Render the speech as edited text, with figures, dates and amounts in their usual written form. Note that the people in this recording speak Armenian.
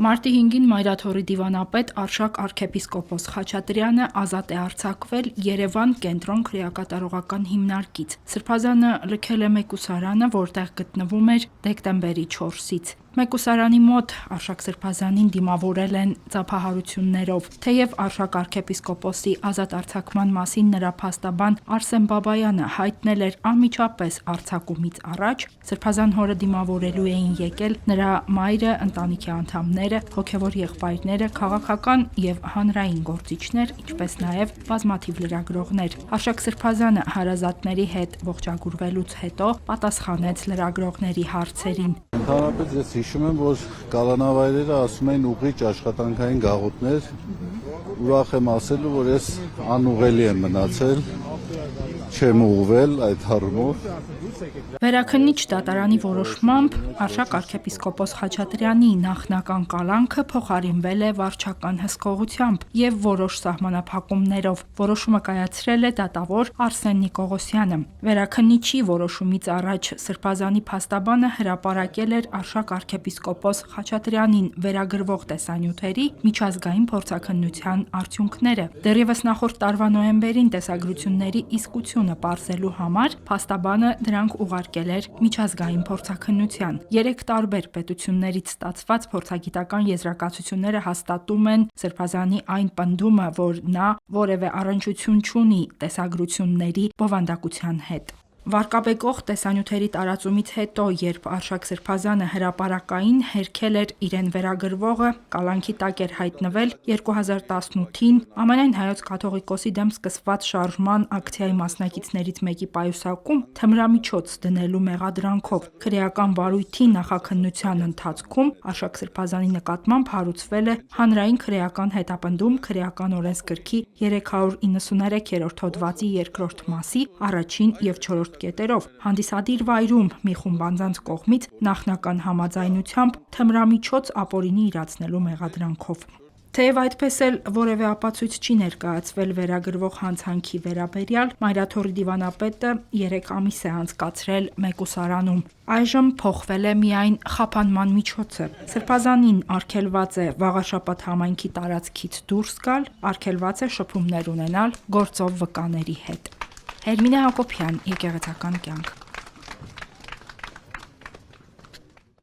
Մարտի 5-ին Մայրաթորի դիվանապետ Արշակ arczepiskopos Խաչատրյանը ազատ է արձակվել Երևան կենտրոն քրեակատարողական հիմնարկից։ Սրբազանը լքել է մեկուսարանը, որտեղ գտնվում էր դեկտեմբերի 4-ից։ Մեկուսարանի մոտ Արշակ Սրբազանին դիմավորել են ծափահարություններով։ Թեև Արշակ arczepiskopos-ի ազատ արձակման մասին նրա փաստաբան Արսեն Բաբայանը հայտնել էր անմիջապես արձակումից առաջ, Սրբազան հորը դիմավորելու էին եկել նրա մայրը, ընտանիքի անդամները, հոգևոր եղբայրները, քաղաքական եւ հանրային գործիչներ, ինչպես նաեւ բազմաթիվ լրագրողներ։ Արշակ Սրբազանը հարազատների հետ ողջագուրվելուց հետո պատասխանեց լրագրողների հարցերին։ Ընդհանրապես ես հիշում եմ, որ կալանավայրերը ասում էին ուղղիչ աշխատանքային գաղութներ, ուրախ եմ ասելու, որ ես անուղելի եմ մնացել, չեմ ուղղվել այդ առումով։ Վերաքննիչ դատարանի որոշմամբ Արշակ arczepiskopos Խաչատրյանի նախնական կալանքը փոխարինվել է վարչական հսկողությամբ եւ որոշ սահմանափակումներով։ Որոշումը կայացրել է դատավոր Արսեն Նիկողոսյանը։ Վերաքննիչի որոշումից առաջ Սրբազանի փաստաբանը հրապարակել էր Արշակ arczepiskopos Խաչատրյանին վերագրվող տեսանյութերի միջազգային փորձաքննության արդյունքները։ Դեռևս նախորդ տարվա նոյեմբերին տեսագրությունների իսկությունը պարզելու համար փաստաբանը դրանք ուղարկել էր միջազգային փորձաքննության։ 3 տարբեր պետություններից ստացված փորձագիտական եզրակացությունները հաստատում են Սրբազանի այն պնդումը, որ նա որևէ առնչություն չունի տեսագրությունների բովանդակության հետ։ Վարկաբեկող տեսանյութերի տարածումից հետո, երբ Արշակ Սրբազանը հրապարակային հերքել էր իրեն վերագրվողը, կալանքի տակ էր հայտնվել 2018-ին Ամենայն հայոց կաթողիկոսի դեմ սկսված շարժման ակցիայի մասնակիցներից մեկի պայուսակում թմրամիջոց դնելու մեղադրանքով։ Քրեական վարույթի նախաքննության ընթացքում Արշակ Սրբազանի նկատմամբ հարուցվել է հանրային քրեական հետապնդում քրեական օրենսգրքի 393-րդ հոդվածի 2-րդ մասի 1 եւ 4 կետերով հանդիսադիր վայրում մի խումբ անձանց կողմից նախնական համաձայնությամբ թմրամիջոց ապօրինի իրացնելու մեղադրանքով։ Թեև այդպես էլ որևէ ապացույց չի ներկայացվել վերագրվող հանցանքի վերաբերյալ, Մայրաթորի դիվանապետը 3 ամիս է անցկացրել մեկուսարանում։ Այժմ փոխվել է միայն խափանման միջոցը։ Սրբազանին արգելված է Վաղաշապատ համայնքի տարածքից դուրս գալ, արգելված է շփումներ ունենալ գործով վկաների հետ։ Հերմինե Հակոբյան, Եկեղեցական կյանք։